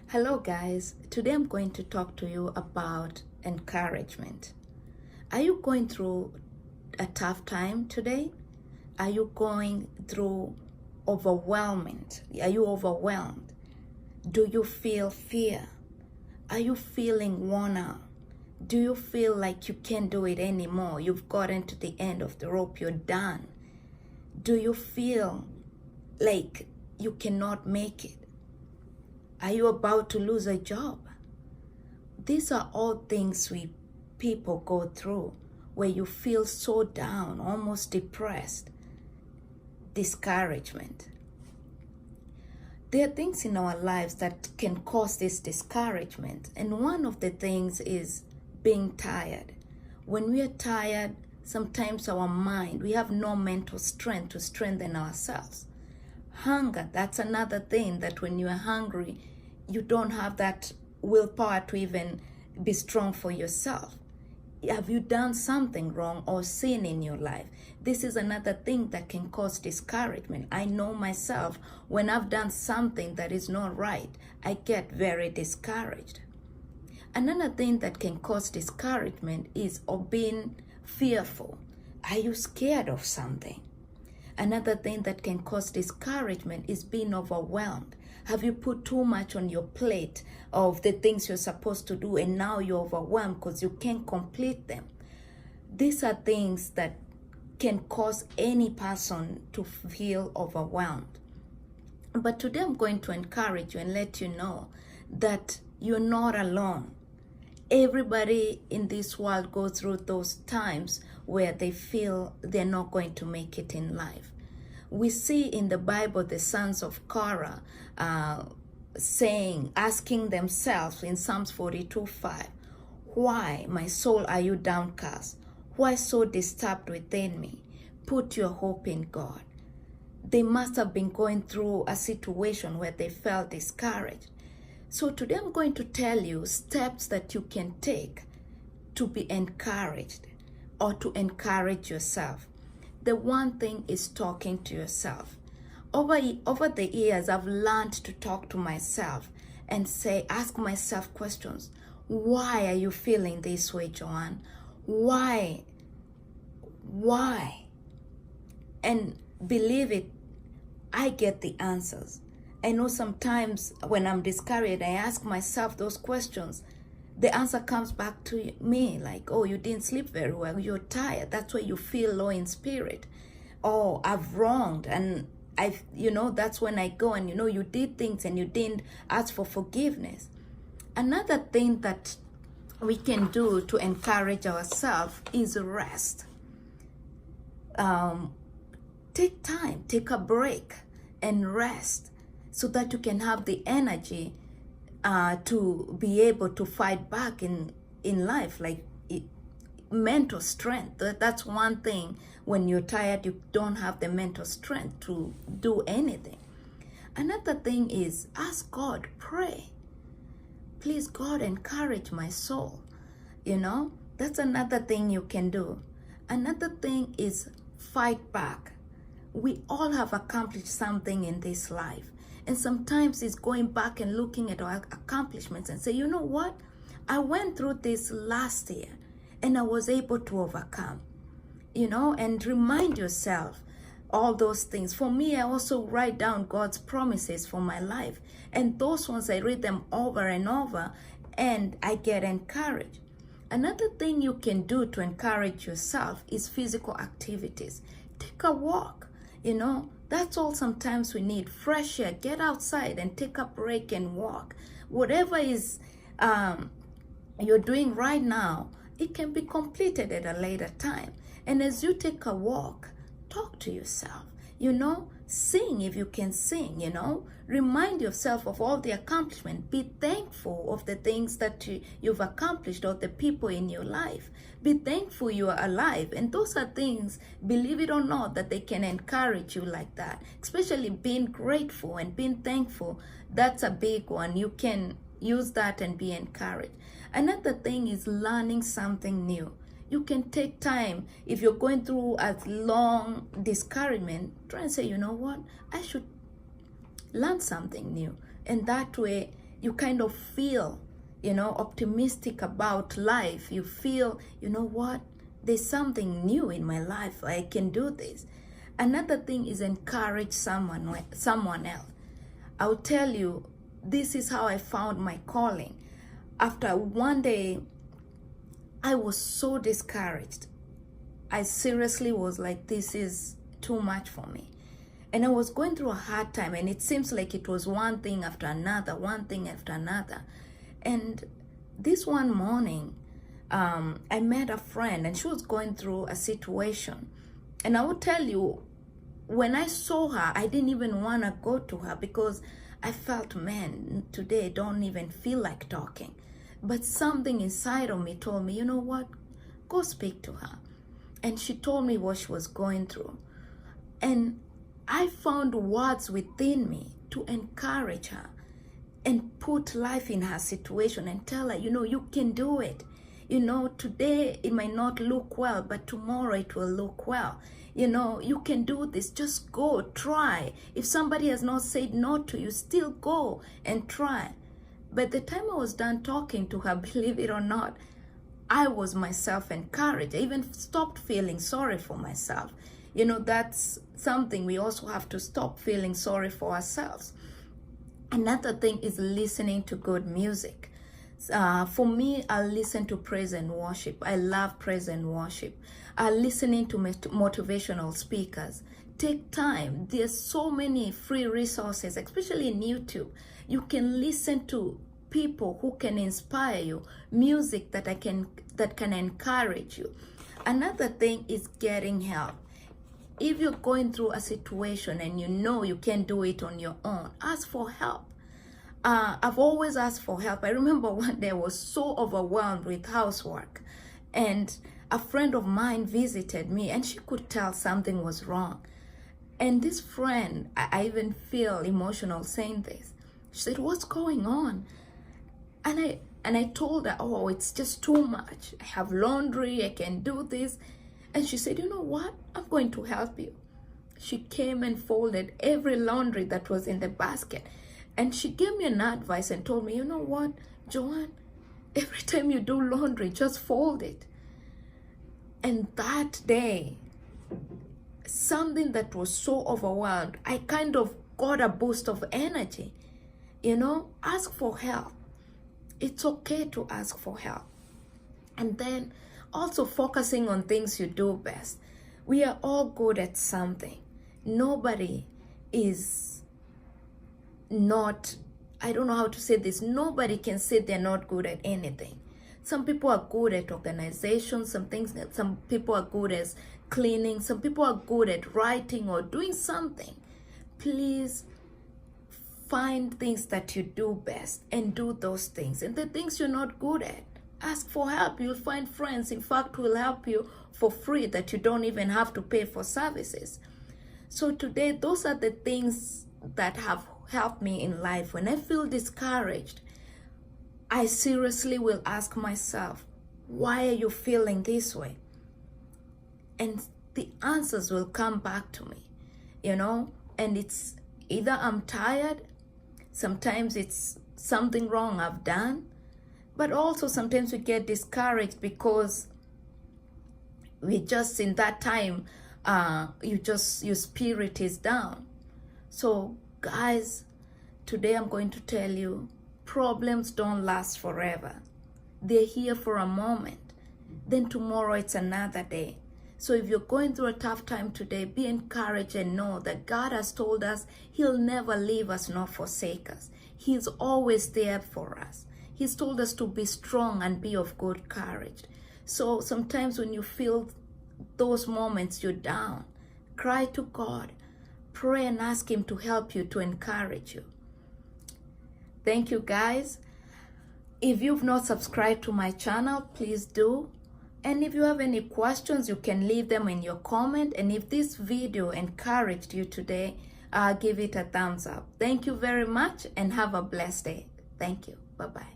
Hello guys, today I'm going to talk to you about encouragement. Are you going through a tough time today? Are you going through overwhelmment? Are you overwhelmed? Do you feel fear? Are you feeling worn out? Do you feel like you can't do it anymore? You've gotten to the end of the rope, you're done. Do you feel like you cannot make it? Are you about to lose a job? These are all things people go through where you feel so down, almost depressed, discouragement. There are things in our lives that can cause this discouragement, and one of the things is being tired. When we are tired, sometimes our mind, we have no mental strength to strengthen ourselves. Hunger, that's another thing, that when you are hungry, you don't have that willpower to even be strong for yourself. Have you done something wrong or sin in your life? This is another thing that can cause discouragement. I know myself, when I've done something that is not right, I get very discouraged. Another thing that can cause discouragement is of being fearful. Are you scared of something? Another thing that can cause discouragement is being overwhelmed. Have you put too much on your plate of the things you're supposed to do, and now you're overwhelmed because you can't complete them? These are things that can cause any person to feel overwhelmed. But today I'm going to encourage you and let you know that you're not alone. Everybody in this world goes through those times where they feel they're not going to make it in life. We see in the Bible the sons of Korah asking themselves in Psalms 42:5, "Why, my soul, are you downcast? Why so disturbed within me? Put your hope in God." They must have been going through a situation where they felt discouraged. So today I'm going to tell you steps that you can take to be encouraged or to encourage yourself. The one thing is talking to yourself. Over the years, I've learned to talk to myself and ask myself questions. Why are you feeling this way, Joanne? Why? And believe it, I get the answers. I know sometimes when I'm discouraged, I ask myself those questions. The answer comes back to me like, "Oh, you didn't sleep very well. You're tired. That's why you feel low in spirit. Oh, I've wronged." And that's when I go and, you did things and you didn't ask for forgiveness. Another thing that we can do to encourage ourselves is rest. Take time, take a break and rest, so that you can have the energy to be able to fight back in life, mental strength. That's one thing. When you're tired, you don't have the mental strength to do anything. Another thing is ask God, pray. Please, God, encourage my soul. That's another thing you can do. Another thing is fight back. We all have accomplished something in this life. And sometimes it's going back and looking at our accomplishments and say, "You know what? I went through this last year and I was able to overcome." And remind yourself all those things. For me, I also write down God's promises for my life. And those ones, I read them over and over and I get encouraged. Another thing you can do to encourage yourself is physical activities. Take a walk, That's all sometimes we need. Fresh air. Get outside and take a break and walk. Whatever is you're doing right now, it can be completed at a later time. And as you take a walk, talk to yourself. Sing if you can sing, Remind yourself of all the accomplishment. Be thankful of the things that you've accomplished or the people in your life. Be thankful you are alive. And those are things, believe it or not, that they can encourage you like that. Especially being grateful and being thankful. That's a big one. You can use that and be encouraged. Another thing is learning something new. You can take time. If you're going through a long discouragement, try and say, "You know what? I should learn something new." And that way, you kind of feel, optimistic about life. You feel, you know what, there's something new in my life. I can do this. Another thing is encourage someone else. I'll tell you, this is how I found my calling. After one day, I was so discouraged. I seriously was like, this is too much for me. And I was going through a hard time, and it seems like it was one thing after another, one thing after another. And this one morning, I met a friend, and she was going through a situation. And I will tell you, when I saw her, I didn't even want to go to her because I felt, man, today I don't even feel like talking. But something inside of me told me, you know what, go speak to her. And she told me what she was going through. And I found words within me to encourage her and put life in her situation and tell her, you can do it. Today it might not look well, but tomorrow it will look well. You can do this. Just go, try. If somebody has not said no to you, still go and try. By the time I was done talking to her, believe it or not, I was myself encouraged. I even stopped feeling sorry for myself. That's something we also have to stop feeling sorry for ourselves. Another thing is listening to good music. For me, I listen to praise and worship. I love praise and worship. Listening to motivational speakers. Take time. There's so many free resources, especially in YouTube. You can listen to people who can inspire you, music that can encourage you. Another thing is getting help. If you're going through a situation and you can't do it on your own, ask for help. I've always asked for help. I remember one day I was so overwhelmed with housework, and a friend of mine visited me, and she could tell something was wrong. And this friend, I even feel emotional saying this. She said, "What's going on?" And I told her, "Oh, it's just too much. I have laundry, I can do this." And she said, "You know what? I'm going to help you." She came and folded every laundry that was in the basket. And she gave me an advice and told me, "You know what, Joanne, every time you do laundry, just fold it." And that day, something that was so overwhelmed, I kind of got a boost of energy. Ask for help. It's okay to ask for help. And then also focusing on things you do best. We are all good at something. Nobody is not, I don't know how to say this, nobody can say they're not good at anything. Some people are good at organization, some people are good at cleaning, some people are good at writing or doing something. Please find things that you do best and do those things. And the things you're not good at, ask for help. You'll find friends, in fact, who will help you for free, that you don't even have to pay for services. So today, those are the things that have helped me in life. When I feel discouraged, I seriously will ask myself, why are you feeling this way? And the answers will come back to me, and it's either I'm tired, sometimes it's something wrong I've done, but also sometimes we get discouraged because we just, in that time, your spirit is down. So guys, today I'm going to tell you, problems don't last forever. They're here for a moment. Then tomorrow it's another day. So if you're going through a tough time today, be encouraged and know that God has told us He'll never leave us nor forsake us. He's always there for us. He's told us to be strong and be of good courage. So sometimes when you feel those moments you're down, cry to God, pray and ask Him to help you, to encourage you. Thank you, guys. If you've not subscribed to my channel, please do. And if you have any questions, you can leave them in your comment. And if this video encouraged you today, give it a thumbs up. Thank you very much and have a blessed day. Thank you. Bye-bye.